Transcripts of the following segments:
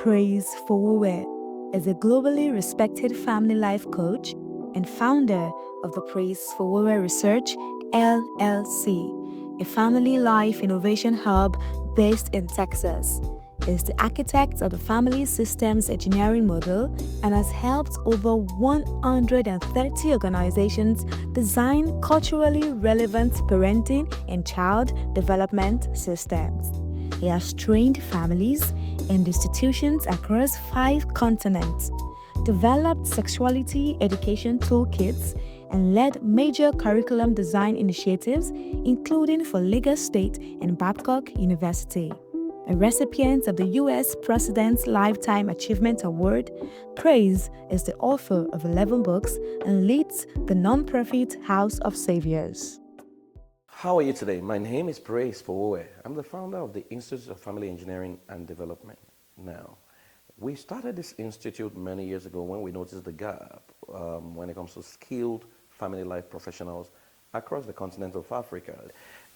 Praise Fowowe is a globally respected family life coach and founder of the Praise Fowowe Research LLC, a family life innovation hub based in Texas. Is the architect of the family systems engineering model and has helped over 130 organizations design culturally relevant parenting and child development systems. He has trained families and institutions across 5 continents, developed sexuality education toolkits, and led major curriculum design initiatives, including for Lagos State and Babcock University. A recipient of the U.S. President's Lifetime Achievement Award, Praise is the author of 11 books and leads the nonprofit House of Saviors. How are you today? My name is Praise Fowowe. I'm the founder of the Institute of Family Engineering and Development. Now, we started this institute many years ago when we noticed the gap when it comes to skilled family life professionals across the continent of Africa.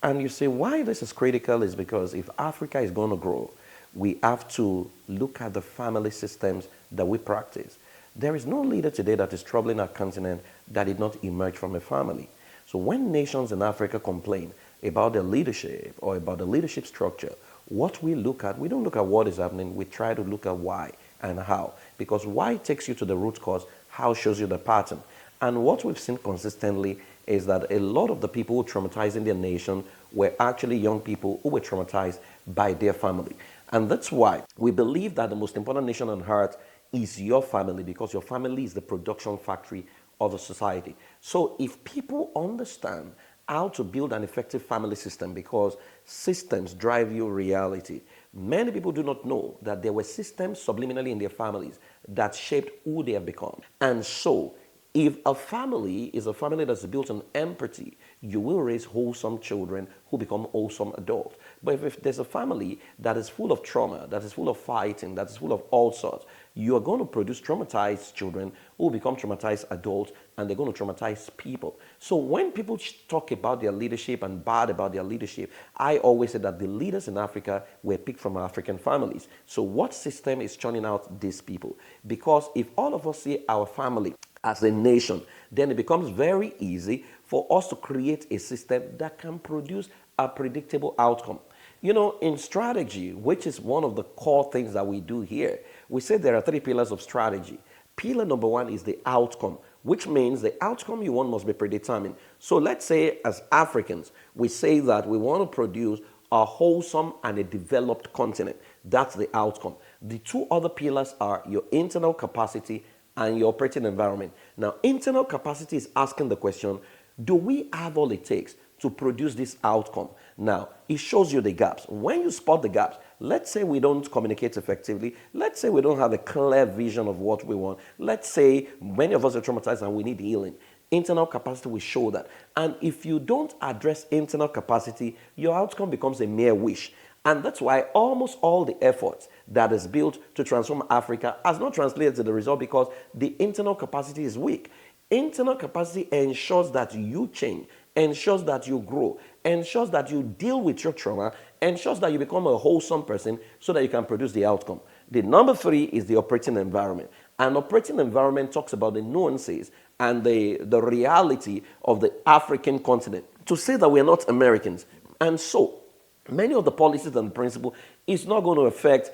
And you say why this is critical is because if Africa is going to grow, we have to look at the family systems that we practice. There is no leader today that is troubling our continent that did not emerge from a family. So when nations in Africa complain about their leadership or about the leadership structure, what we look at, we don't look at what is happening, we try to look at why and how. Because why takes you to the root cause, how shows you the pattern. And what we've seen consistently is that a lot of the people who traumatized in their nation were actually young people who were traumatized by their family. And that's why we believe that the most important nation on earth is your family, because your family is the production factory of a society. So if people understand how to build an effective family system, because systems drive your reality, many people do not know that there were systems subliminally in their families that shaped who they have become. And so if a family is a family that's built on empathy, you will raise wholesome children who become wholesome adults. But if there's a family that is full of trauma, that is full of fighting, that is full of all sorts, you are going to produce traumatized children who become traumatized adults, and they're going to traumatize people. So when people talk about their leadership and bad about their leadership, I always say that the leaders in Africa were picked from African families. So what system is churning out these people? Because if all of us see our family as a nation, then it becomes very easy for us to create a system that can produce a predictable outcome. You know, in strategy, which is one of the core things that we do here, we say there are 3 pillars of strategy. Pillar number 1 is the outcome, which means the outcome you want must be predetermined. So let's say as Africans, we say that we want to produce a wholesome and a developed continent. That's the outcome. The 2 other pillars are your internal capacity and your operating environment. Now, internal capacity is asking the question, do we have all it takes to produce this outcome? Now, it shows you the gaps. When you spot the gaps, let's say we don't communicate effectively. Let's say we don't have a clear vision of what we want. Let's say many of us are traumatized and we need healing. Internal capacity will show that. And if you don't address internal capacity, your outcome becomes a mere wish. And that's why almost all the efforts that is built to transform Africa has not translated to the result, because the internal capacity is weak. Internal capacity ensures that you change, ensures that you grow, ensures that you deal with your trauma, ensures that you become a wholesome person so that you can produce the outcome. The number 3 is the operating environment. An operating environment talks about the nuances and the reality of the African continent. To say that we're not Americans. And so many of the policies and principles is not going to affect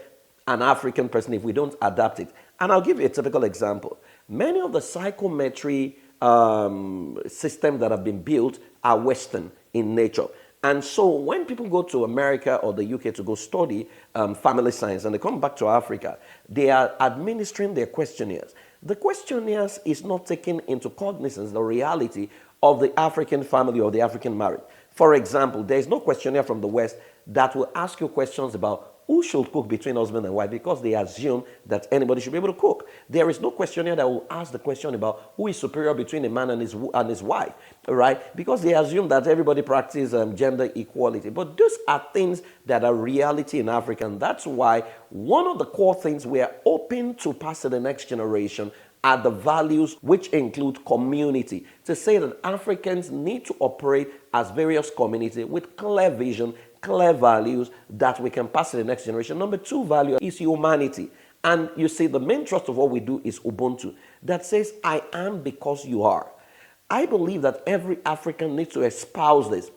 an African person if we don't adapt it. And I'll give you a typical example. Many of the psychometry systems that have been built are Western in nature. And so when people go to America or the UK to go study family science and they come back to Africa, they are administering their questionnaires. The questionnaires is not taking into cognizance the reality of the African family or the African marriage. For example, there is no questionnaire from the West that will ask you questions about who should cook between husband and wife, because they assume that anybody should be able to cook. There is no questionnaire that will ask the question about who is superior between a man and his wife, right? Because they assume that everybody practices gender equality. But those are things that are reality in Africa, and that's why one of the core things we are open to pass to the next generation are the values which include community. To say that Africans need to operate as various communities with clear vision, clear values that we can pass to the next generation. Number 2 value is humanity. And you see, the main trust of what we do is Ubuntu, that says, I am because you are. I believe that every African needs to espouse this.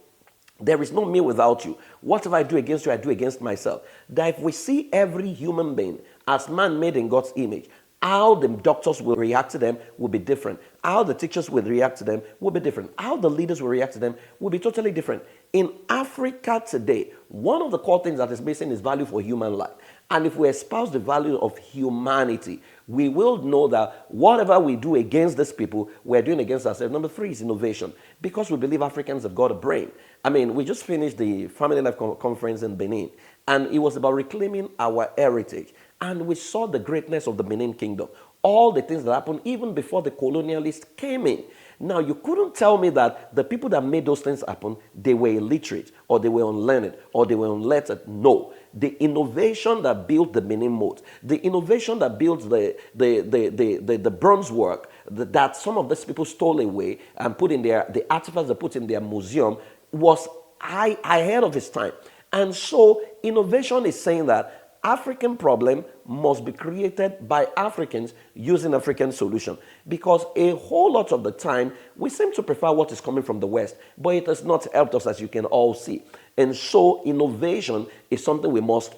There is no me without you. Whatever I do against you, I do against myself. That if we see every human being as man made in God's image, how the doctors will react to them will be different. How the teachers will react to them will be different. How the leaders will react to them will be totally different. In Africa today, one of the core things that is missing is value for human life. And if we espouse the value of humanity, we will know that whatever we do against these people, we're doing against ourselves. Number three is innovation, because we believe Africans have got a brain. I mean, we just finished the Family Life Conference in Benin, and it was about reclaiming our heritage. And we saw the greatness of the Benin Kingdom, all the things that happened even before the colonialists came in. Now, you couldn't tell me that the people that made those things happen, they were illiterate, or they were unlearned, or they were unlettered. No. The innovation that built the Benin moat, the innovation that built the bronze work that some of these people stole away and put in the artifacts they put in their museum was ahead of its time. And so innovation is saying that African problem must be created by Africans using African solution, because a whole lot of the time we seem to prefer what is coming from the West, but it has not helped us, as you can all see. And so innovation is something we must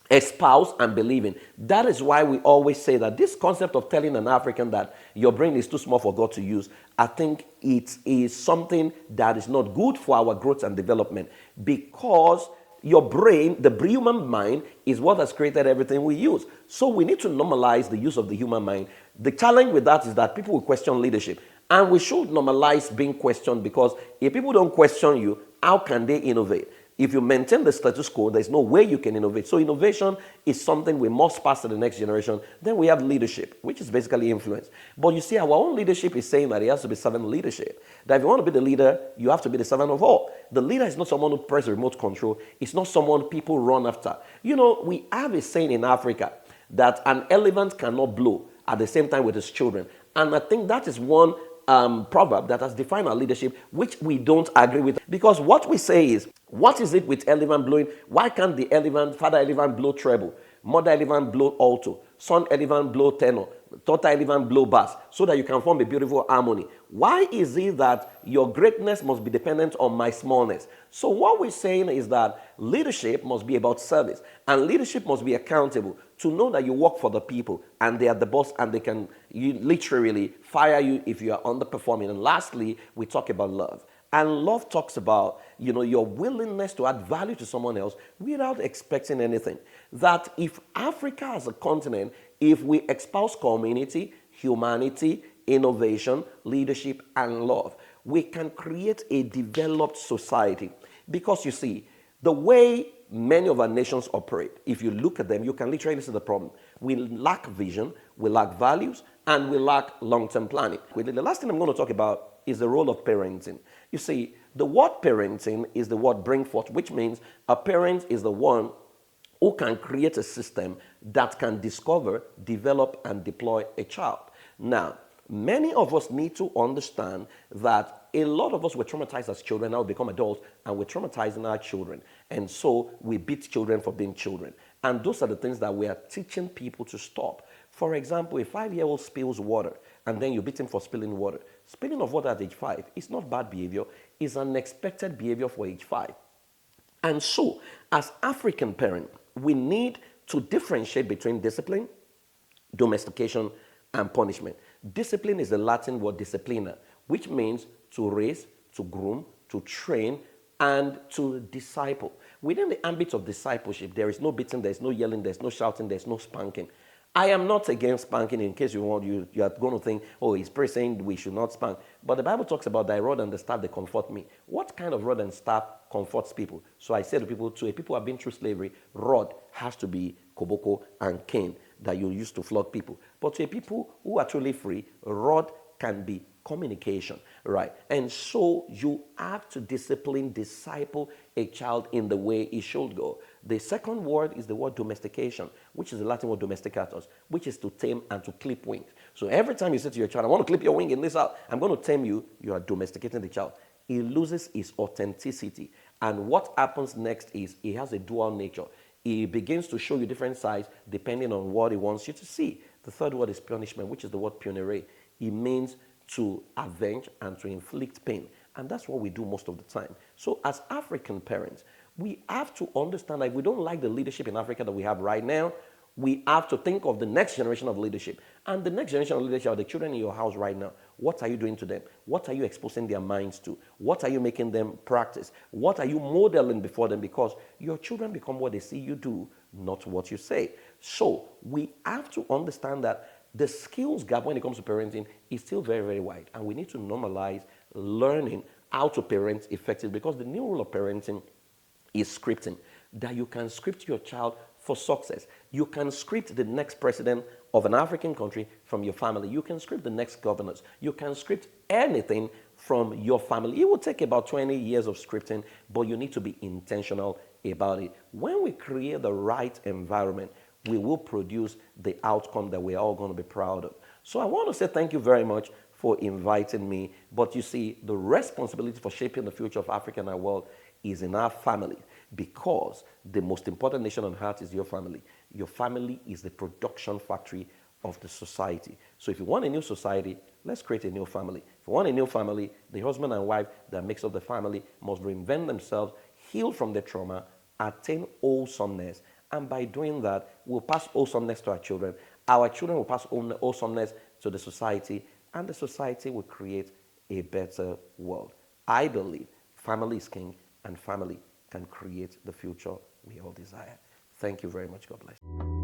espouse and believe in. That is why we always say that this concept of telling an African that your brain is too small for God to use, I think it is something that is not good for our growth and development, because your brain, the human mind, is what has created everything we use. So we need to normalize the use of the human mind. The challenge with that is that people will question leadership. And we should normalize being questioned, because if people don't question you, how can they innovate? If you maintain the status quo, there's no way you can innovate. So innovation is something we must pass to the next generation. Then we have leadership, which is basically influence. But you see, our own leadership is saying that it has to be servant leadership. That if you want to be the leader, you have to be the servant of all. The leader is not someone who presses remote control. It's not someone people run after. You know, we have a saying in Africa that an elephant cannot blow at the same time with his children. And I think that is one proverb that has defined our leadership, which we don't agree with. Because what we say is, what is it with elephant blowing? Why can't the elephant, father elephant blow treble, mother elephant blow alto, son elephant blow tenor, daughter elephant blow bass, so that you can form a beautiful harmony? Why is it that your greatness must be dependent on my smallness? So what we're saying is that leadership must be about service, and leadership must be accountable, to know that you work for the people and they are the boss, and they can literally fire you if you are underperforming. And lastly, we talk about love. And love talks about, your willingness to add value to someone else without expecting anything. That if Africa as a continent, if we espouse community, humanity, innovation, leadership, and love, we can create a developed society. Because you see, the way many of our nations operate, if you look at them, you can literally see the problem. We lack vision, we lack values, and we lack long-term planning. The last thing I'm going to talk about is the role of parenting. You see, the word parenting is the word bring forth, which means a parent is the one who can create a system that can discover, develop, and deploy a child. Now, many of us need to understand that a lot of us were traumatized as children, now we become adults, and we're traumatizing our children. And so we beat children for being children. And those are the things that we are teaching people to stop. For example, a 5-year-old spills water, and then you beat him for spilling water. Spilling of water at age 5 is not bad behavior, it's an expected behavior for age 5. And so, as African parents, we need to differentiate between discipline, domestication, and punishment. Discipline is the Latin word disciplina, which means to raise, to groom, to train, and to disciple. Within the ambit of discipleship, there is no beating, there's no yelling, there's no shouting, there's no spanking. I am not against spanking, in case you are going to think, oh, he's saying we should not spank. But the Bible talks about thy rod and the staff, they comfort me. What kind of rod and staff comforts people? So I say to people who have been through slavery, rod has to be koboko and cane that you use to flog people. But to people who are truly free, rod can be communication, right? And so you have to disciple a child in the way he should go. The second word is the word domestication, which is the Latin word domesticatus, which is to tame and to clip wings. So every time you say to your child, I want to clip your wing in this out, I'm going to tame you, you are domesticating the child. He loses his authenticity. And what happens next is he has a dual nature. He begins to show you different sides depending on what he wants you to see. The third word is punishment, which is the word punire. It means to avenge and to inflict pain. And that's what we do most of the time. So as African parents, we have to understand that if we don't like the leadership in Africa that we have right now, we have to think of the next generation of leadership. And the next generation of leadership are the children in your house right now. What are you doing to them? What are you exposing their minds to? What are you making them practice? What are you modeling before them? Because your children become what they see you do, not what you say. So we have to understand that the skills gap when it comes to parenting is still very, very wide. And we need to normalize learning how to parent effectively, because the new rule of parenting is scripting, that you can script your child for success. You can script the next president of an African country from your family. You can script the next governors. You can script anything from your family. It will take about 20 years of scripting, but you need to be intentional about it. When we create the right environment, we will produce the outcome that we're all going to be proud of. So I want to say thank you very much for inviting me. But you see, the responsibility for shaping the future of Africa and our world is in our family, because the most important nation on earth is your family. Your family is the production factory of the society. So if you want a new society, let's create a new family. If you want a new family, the husband and wife that makes up the family must reinvent themselves, heal from their trauma, attain wholesomeness. And by doing that, we'll pass wholesomeness to our children. Our children will pass wholesomeness to the society, and the society will create a better world. I believe family is king, and family can create the future we all desire. Thank you very much. God bless.